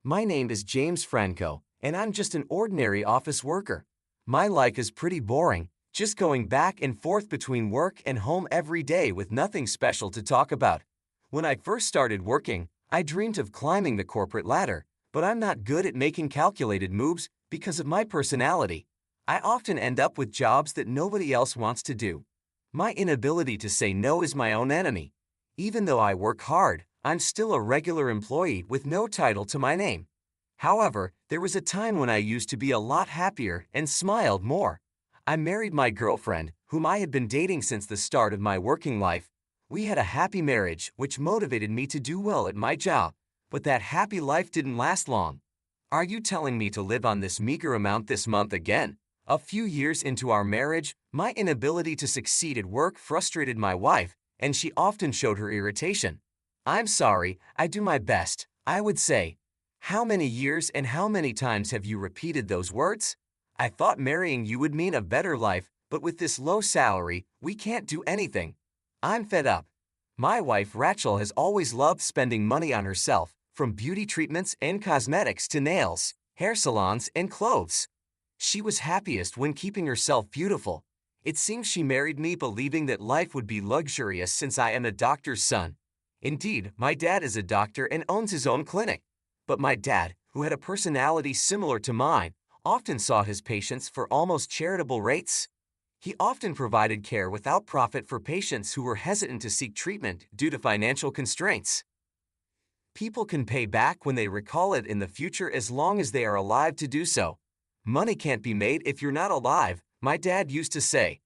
My name is James Franco, and I'm just an ordinary office worker. My life is pretty boring, just going back and forth between work and home every day with nothing special to talk about. When I first started working, I dreamed of climbing the corporate ladder, but I'm not good at making calculated moves because of my personality. I often end up with jobs that nobody else wants to do. My inability to say no is my own enemy. Even though I work hard, I'm still a regular employee with no title to my name. However, there was a time when I used to be a lot happier and smiled more. I married my girlfriend, whom I had been dating since the start of my working life. We had a happy marriage, which motivated me to do well at my job. But that happy life didn't last long. Are you telling me to live on this meager amount this month again? A few years into our marriage, my inability to succeed at work frustrated my wife, and she often showed her irritation. I'm sorry, I do my best, I would say. How many years and how many times have you repeated those words? I thought marrying you would mean a better life, but with this low salary, we can't do anything. I'm fed up. My wife Rachel has always loved spending money on herself, from beauty treatments and cosmetics to nails, hair salons, and clothes. She was happiest when keeping herself beautiful. It seems she married me believing that life would be luxurious since I am a doctor's son. Indeed, my dad is a doctor and owns his own clinic. But my dad, who had a personality similar to mine, often saw his patients for almost charitable rates. He often provided care without profit for patients who were hesitant to seek treatment due to financial constraints. People can pay back when they recall it in the future as long as they are alive to do so. Money can't be made if you're not alive, my dad used to say.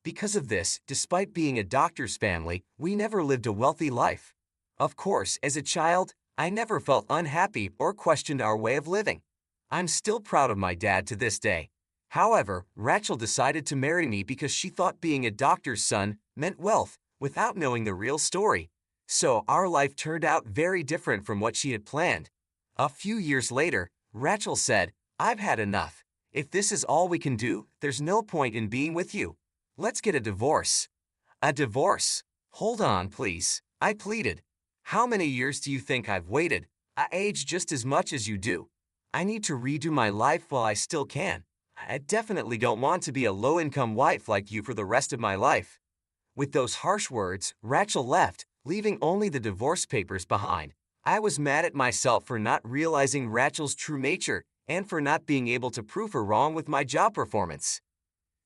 Because of this, despite being a doctor's family, we never lived a wealthy life. Of course, as a child, I never felt unhappy or questioned our way of living. I'm still proud of my dad to this day. However, Rachel decided to marry me because she thought being a doctor's son meant wealth, without knowing the real story. So our life turned out very different from what she had planned. A few years later, Rachel said, "I've had enough. If this is all we can do, there's no point in being with you. Let's get a divorce." A divorce? Hold on, please, I pleaded. How many years do you think I've waited? I age just as much as you do. I need to redo my life while I still can. I definitely don't want to be a low-income wife like you for the rest of my life. With those harsh words, Rachel left, leaving only the divorce papers behind. I was mad at myself for not realizing Rachel's true nature and for not being able to prove her wrong with my job performance.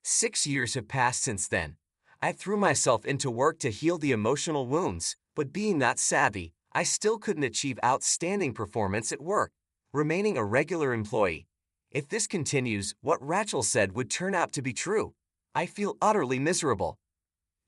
6 years have passed since then. I threw myself into work to heal the emotional wounds, but being not savvy, I still couldn't achieve outstanding performance at work, remaining a regular employee. If this continues, what Rachel said would turn out to be true. I feel utterly miserable.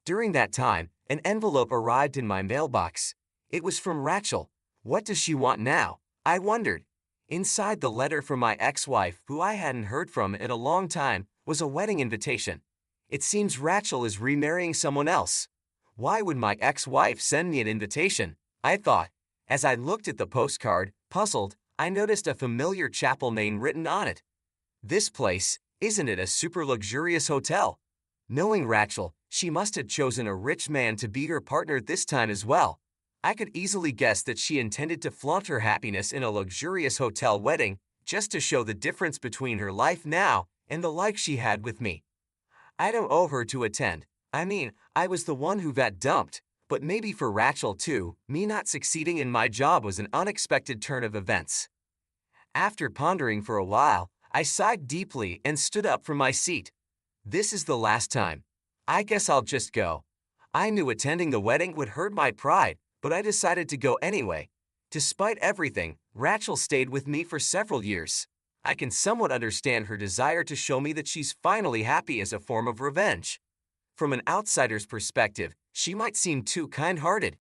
During that time, an envelope arrived in my mailbox. It was from Rachel. What does she want now? I wondered. Inside the letter from my ex-wife, who I hadn't heard from in a long time, was a wedding invitation. It seems Rachel is remarrying someone else. Why would my ex-wife send me an invitation? I thought. As I looked at the postcard, puzzled, I noticed a familiar chapel name written on it. This place, isn't it a super luxurious hotel? Knowing Rachel, she must have chosen a rich man to be her partner this time as well. I could easily guess that she intended to flaunt her happiness in a luxurious hotel wedding, just to show the difference between her life now and the life she had with me. I don't owe her to attend. I mean, I was the one who got dumped, but maybe for Rachel too, me not succeeding in my job was an unexpected turn of events. After pondering for a while, I sighed deeply and stood up from my seat. This is the last time. I guess I'll just go. I knew attending the wedding would hurt my pride, but I decided to go anyway. Despite everything, Rachel stayed with me for several years. I can somewhat understand her desire to show me that she's finally happy as a form of revenge. From an outsider's perspective, she might seem too kind-hearted.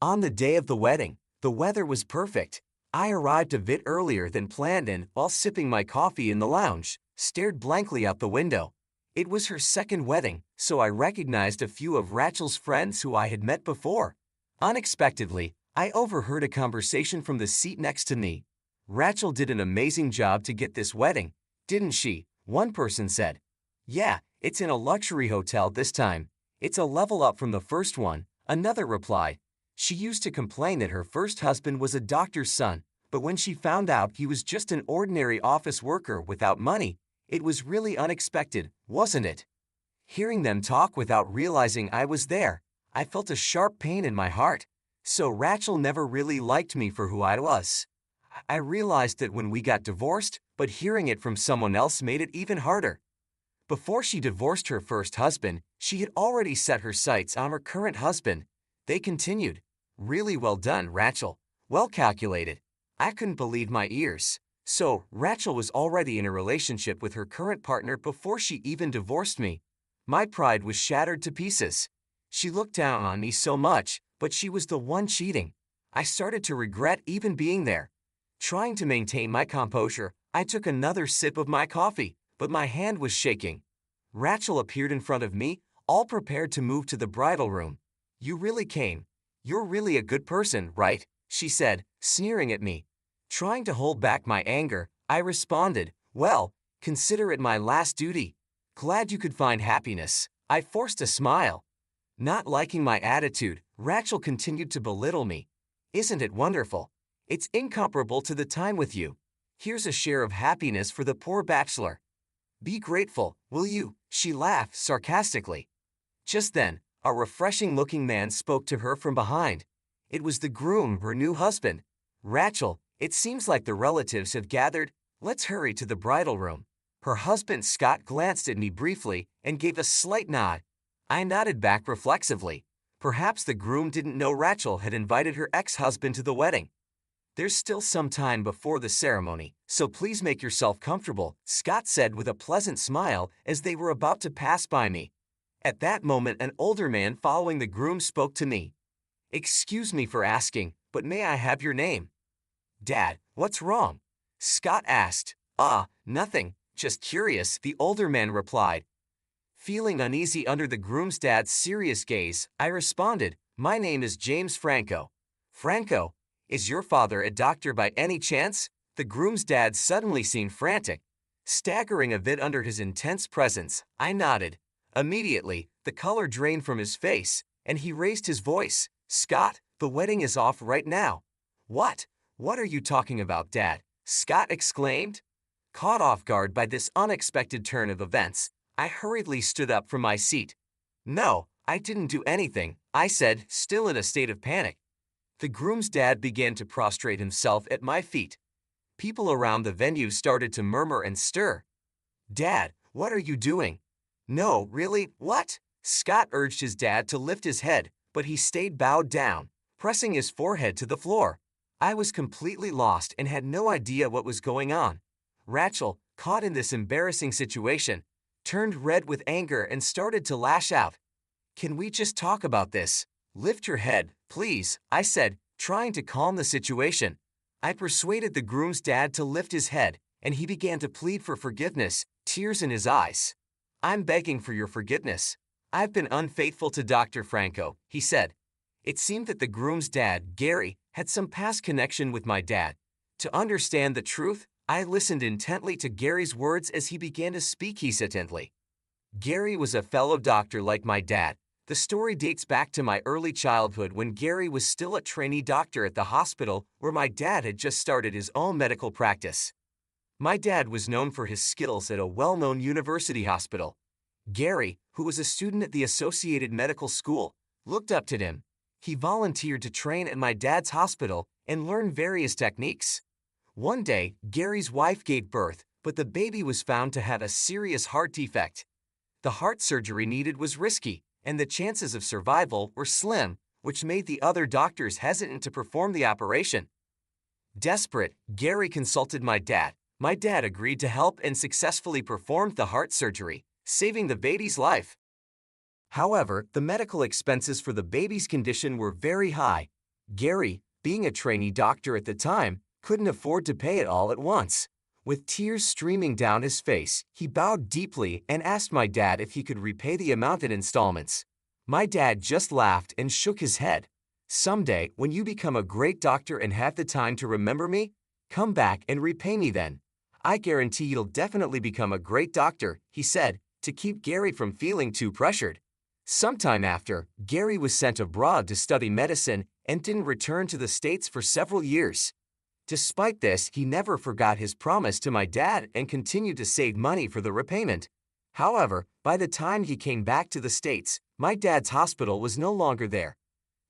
On the day of the wedding, the weather was perfect. I arrived a bit earlier than planned and, while sipping my coffee in the lounge, stared blankly out the window. It was her second wedding, so I recognized a few of Rachel's friends who I had met before. Unexpectedly, I overheard a conversation from the seat next to me. Rachel did an amazing job to get this wedding, didn't she? One person said. Yeah, it's in a luxury hotel this time. It's a level up from the first one, another replied. She used to complain that her first husband was a doctor's son, But when she found out he was just an ordinary office worker without money, it was really unexpected, wasn't it? Hearing them talk without realizing I was there, I felt a sharp pain in my heart. So Rachel never really liked me for who I was. I realized it when we got divorced, but hearing it from someone else made it even harder. Before she divorced her first husband, she had already set her sights on her current husband. They continued. Really well done, Rachel. Well calculated. I couldn't believe my ears. So, Rachel was already in a relationship with her current partner before she even divorced me. My pride was shattered to pieces. She looked down on me so much, but she was the one cheating. I started to regret even being there. Trying to maintain my composure, I took another sip of my coffee, but my hand was shaking. Rachel appeared in front of me, all prepared to move to the bridal room. You really came. You're really a good person, right? She said, sneering at me. Trying to hold back my anger, I responded, well, consider it my last duty. Glad you could find happiness. I forced a smile. Not liking my attitude, Rachel continued to belittle me. Isn't it wonderful? It's incomparable to the time with you. Here's a share of happiness for the poor bachelor. Be grateful, will you? She laughed sarcastically. Just then, a refreshing-looking man spoke to her from behind. It was the groom, her new husband. Rachel, it seems like the relatives have gathered. Let's hurry to the bridal room. Her husband Scott glanced at me briefly and gave a slight nod. I nodded back reflexively. Perhaps the groom didn't know Rachel had invited her ex-husband to the wedding. There's still some time before the ceremony, so please make yourself comfortable, Scott said with a pleasant smile as they were about to pass by me. At that moment, an older man following the groom spoke to me. Excuse me for asking, but may I have your name? Dad, what's wrong? Scott asked. Nothing, just curious, the older man replied. Feeling uneasy under the groom's dad's serious gaze, I responded, my name is James Franco. Franco? Is your father a doctor by any chance? The groom's dad suddenly seemed frantic. Staggering a bit under his intense presence, I nodded. Immediately, the color drained from his face, and he raised his voice. Scott, the wedding is off right now. What? What are you talking about, Dad? Scott exclaimed. Caught off guard by this unexpected turn of events, I hurriedly stood up from my seat. No, I didn't do anything, I said, still in a state of panic. The groom's dad began to prostrate himself at my feet. People around the venue started to murmur and stir. Dad, what are you doing? No, really, what? Scott urged his dad to lift his head, but he stayed bowed down, pressing his forehead to the floor. I was completely lost and had no idea what was going on. Rachel, caught in this embarrassing situation, turned red with anger and started to lash out. Can we just talk about this? Lift your head, please, I said, trying to calm the situation. I persuaded the groom's dad to lift his head, and he began to plead for forgiveness, tears in his eyes. I'm begging for your forgiveness. I've been unfaithful to Dr. Franco, he said. It seemed that the groom's dad, Gary, had some past connection with my dad. To understand the truth, I listened intently to Gary's words as he began to speak hesitantly. Gary was a fellow doctor like my dad. The story dates back to my early childhood when Gary was still a trainee doctor at the hospital where my dad had just started his own medical practice. My dad was known for his skills at a well-known university hospital. Gary, who was a student at the Associated Medical School, looked up to him. He volunteered to train at my dad's hospital and learn various techniques. One day, Gary's wife gave birth, but the baby was found to have a serious heart defect. The heart surgery needed was risky, and the chances of survival were slim, which made the other doctors hesitant to perform the operation. Desperate, Gary consulted my dad. My dad agreed to help and successfully performed the heart surgery, saving the baby's life. However, the medical expenses for the baby's condition were very high. Gary, being a trainee doctor at the time, couldn't afford to pay it all at once. With tears streaming down his face, he bowed deeply and asked my dad if he could repay the amount in installments. My dad just laughed and shook his head. Someday, when you become a great doctor and have the time to remember me, come back and repay me then. I guarantee you'll definitely become a great doctor, he said, to keep Gary from feeling too pressured. Sometime after, Gary was sent abroad to study medicine and didn't return to the States for several years. Despite this, he never forgot his promise to my dad and continued to save money for the repayment. However, by the time he came back to the States, my dad's hospital was no longer there.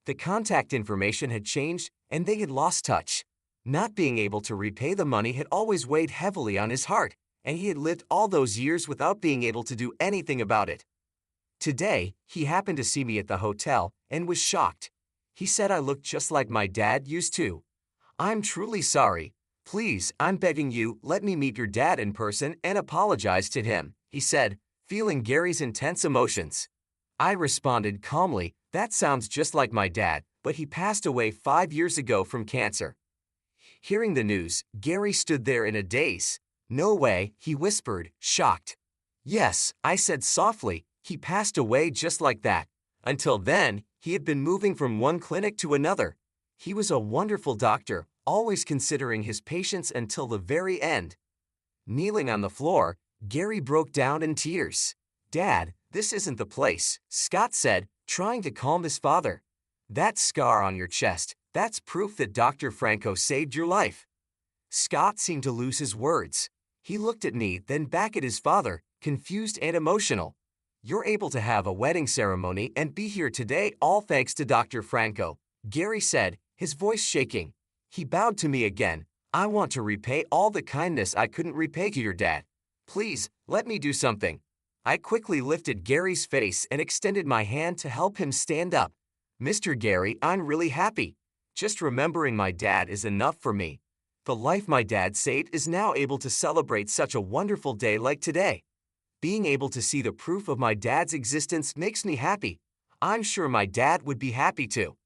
The contact information had changed and they had lost touch. Not being able to repay the money had always weighed heavily on his heart, and he had lived all those years without being able to do anything about it. Today, he happened to see me at the hotel and was shocked. He said I looked just like my dad used to. "I'm truly sorry. Please, I'm begging you, let me meet your dad in person and apologize to him," he said, feeling Gary's intense emotions. I responded calmly, "That sounds just like my dad, but he passed away 5 years ago from cancer." Hearing the news, Gary stood there in a daze. "No way," he whispered, shocked. "Yes," I said softly, "he passed away just like that. Until then, he had been moving from one clinic to another. He was a wonderful doctor, always considering his patients until the very end." Kneeling on the floor, Gary broke down in tears. "Dad, this isn't the place," Scott said, trying to calm his father. "That scar on your chest, that's proof that Dr. Franco saved your life." Scott seemed to lose his words. He looked at me, then back at his father, confused and emotional. "You're able to have a wedding ceremony and be here today all thanks to Dr. Franco," Gary said, his voice shaking. He bowed to me again. "I want to repay all the kindness I couldn't repay to your dad. Please, let me do something." I quickly lifted Gary's face and extended my hand to help him stand up. "Mr. Gary, I'm really happy. Just remembering my dad is enough for me. The life my dad saved is now able to celebrate such a wonderful day like today. Being able to see the proof of my dad's existence makes me happy. I'm sure my dad would be happy too."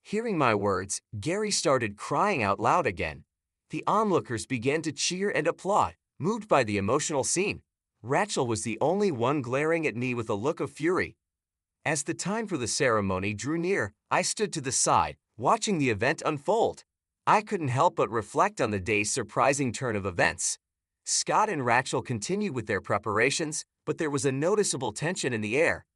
Hearing my words, Gary started crying out loud again. The onlookers began to cheer and applaud, moved by the emotional scene. Rachel was the only one glaring at me with a look of fury. As the time for the ceremony drew near, I stood to the side, watching the event unfold. I couldn't help but reflect on the day's surprising turn of events. Scott and Rachel continued with their preparations, but there was a noticeable tension in the air.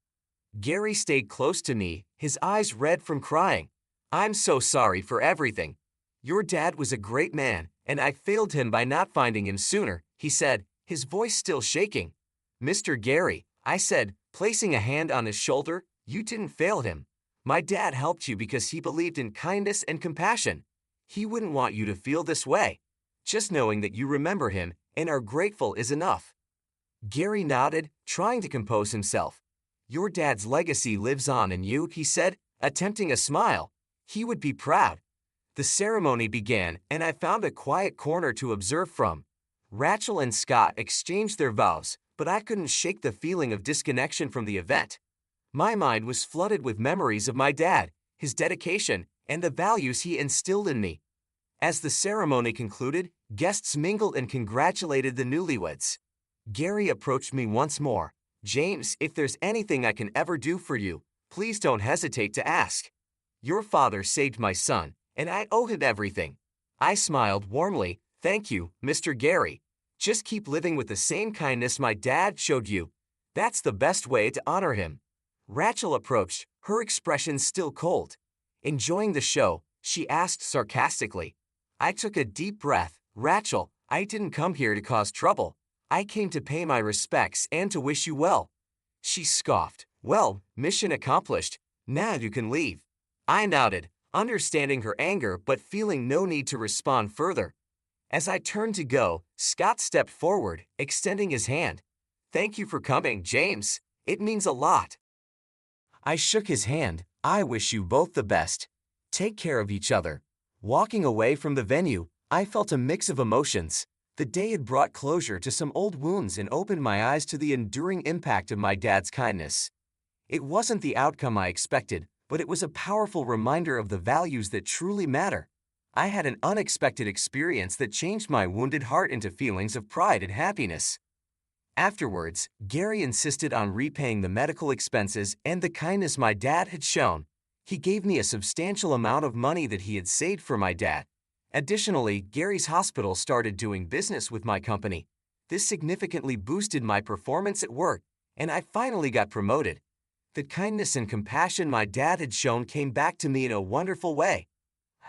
Gary stayed close to me, his eyes red from crying. "I'm so sorry for everything. Your dad was a great man, and I failed him by not finding him sooner," he said, his voice still shaking. "Mr. Gary," I said, placing a hand on his shoulder, "you didn't fail him. My dad helped you because he believed in kindness and compassion. He wouldn't want you to feel this way. Just knowing that you remember him and are grateful is enough." Gary nodded, trying to compose himself. "Your dad's legacy lives on in you," he said, attempting a smile. "He would be proud." The ceremony began, and I found a quiet corner to observe from. Rachel and Scott exchanged their vows, but I couldn't shake the feeling of disconnection from the event. My mind was flooded with memories of my dad, his dedication, and the values he instilled in me. As the ceremony concluded, guests mingled and congratulated the newlyweds. Gary approached me once more. "James, if there's anything I can ever do for you, please don't hesitate to ask. Your father saved my son, and I owe him everything." I smiled warmly. "Thank you, Mr. Gary. Just keep living with the same kindness my dad showed you. That's the best way to honor him." Rachel approached, her expression still cold. Enjoying the show, she asked sarcastically. I took a deep breath. "Rachel, I didn't come here to cause trouble. I came to pay my respects and to wish you well." She scoffed. "Well, mission accomplished. Now you can leave." I nodded, understanding her anger but feeling no need to respond further. As I turned to go, Scott stepped forward, extending his hand. "Thank you for coming, James. It means a lot." I shook his hand. "I wish you both the best. Take care of each other." Walking away from the venue, I felt a mix of emotions. The day had brought closure to some old wounds and opened my eyes to the enduring impact of my dad's kindness. It wasn't the outcome I expected, but it was a powerful reminder of the values that truly matter. I had an unexpected experience that changed my wounded heart into feelings of pride and happiness. Afterwards, Gary insisted on repaying the medical expenses and the kindness my dad had shown. He gave me a substantial amount of money that he had saved for my dad. Additionally, Gary's hospital started doing business with my company. This significantly boosted my performance at work, and I finally got promoted. The kindness and compassion my dad had shown came back to me in a wonderful way.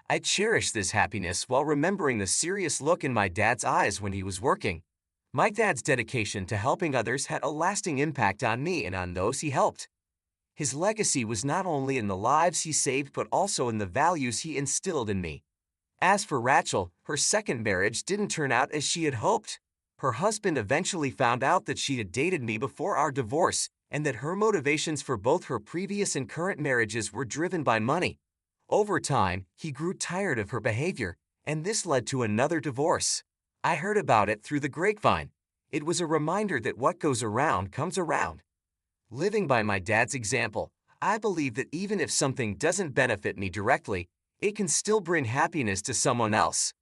I cherished this happiness while remembering the serious look in my dad's eyes when he was working. My dad's dedication to helping others had a lasting impact on me and on those he helped. His legacy was not only in the lives he saved but also in the values he instilled in me. As for Rachel, her second marriage didn't turn out as she had hoped. Her husband eventually found out that she had dated me before our divorce and that her motivations for both her previous and current marriages were driven by money. Over time, he grew tired of her behavior, and this led to another divorce. I heard about it through the grapevine. It was a reminder that what goes around comes around. Living by my dad's example, I believe that even if something doesn't benefit me directly, it can still bring happiness to someone else.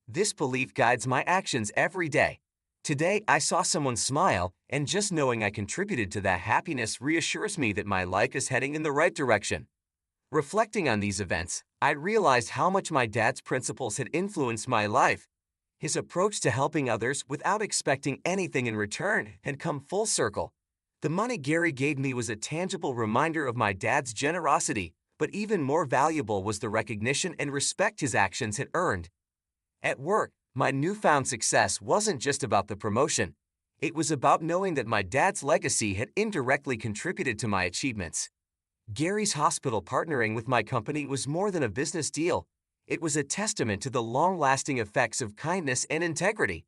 This belief guides my actions every day. Today, I saw someone smile, and just knowing I contributed to that happiness reassures me that my life is heading in the right direction. Reflecting on these events, I realized how much my dad's principles had influenced my life. His approach to helping others without expecting anything in return had come full circle. The money Gary gave me was a tangible reminder of my dad's generosity, but even more valuable was the recognition and respect his actions had earned. At work, my newfound success wasn't just about the promotion. It was about knowing that my dad's legacy had indirectly contributed to my achievements. Gary's hospital partnering with my company was more than a business deal. It was a testament to the long-lasting effects of kindness and integrity.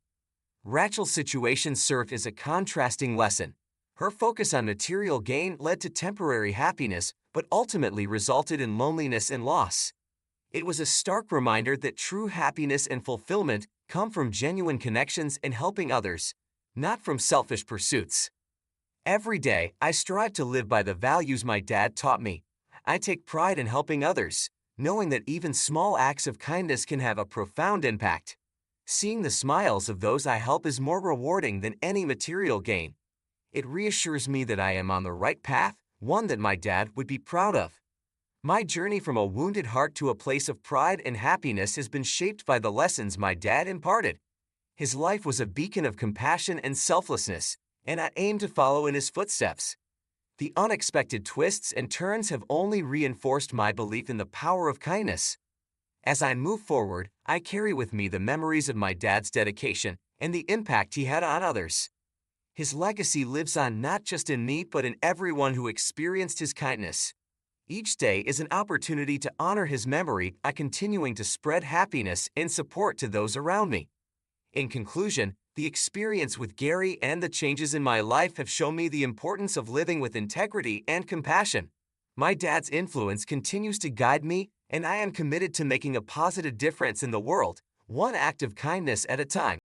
Rachel's situation served as a contrasting lesson. Her focus on material gain led to temporary happiness, but ultimately resulted in loneliness and loss. It was a stark reminder that true happiness and fulfillment come from genuine connections and helping others, not from selfish pursuits. Every day, I strive to live by the values my dad taught me. I take pride in helping others, knowing that even small acts of kindness can have a profound impact. Seeing the smiles of those I help is more rewarding than any material gain. It reassures me that I am on the right path, one that my dad would be proud of. My journey from a wounded heart to a place of pride and happiness has been shaped by the lessons my dad imparted. His life was a beacon of compassion and selflessness, and I aim to follow in his footsteps. The unexpected twists and turns have only reinforced my belief in the power of kindness. As I move forward, I carry with me the memories of my dad's dedication and the impact he had on others. His legacy lives on not just in me but in everyone who experienced his kindness. Each day is an opportunity to honor his memory by continuing to spread happiness and support to those around me. In conclusion, the experience with Gary and the changes in my life have shown me the importance of living with integrity and compassion. My dad's influence continues to guide me, and I am committed to making a positive difference in the world, one act of kindness at a time.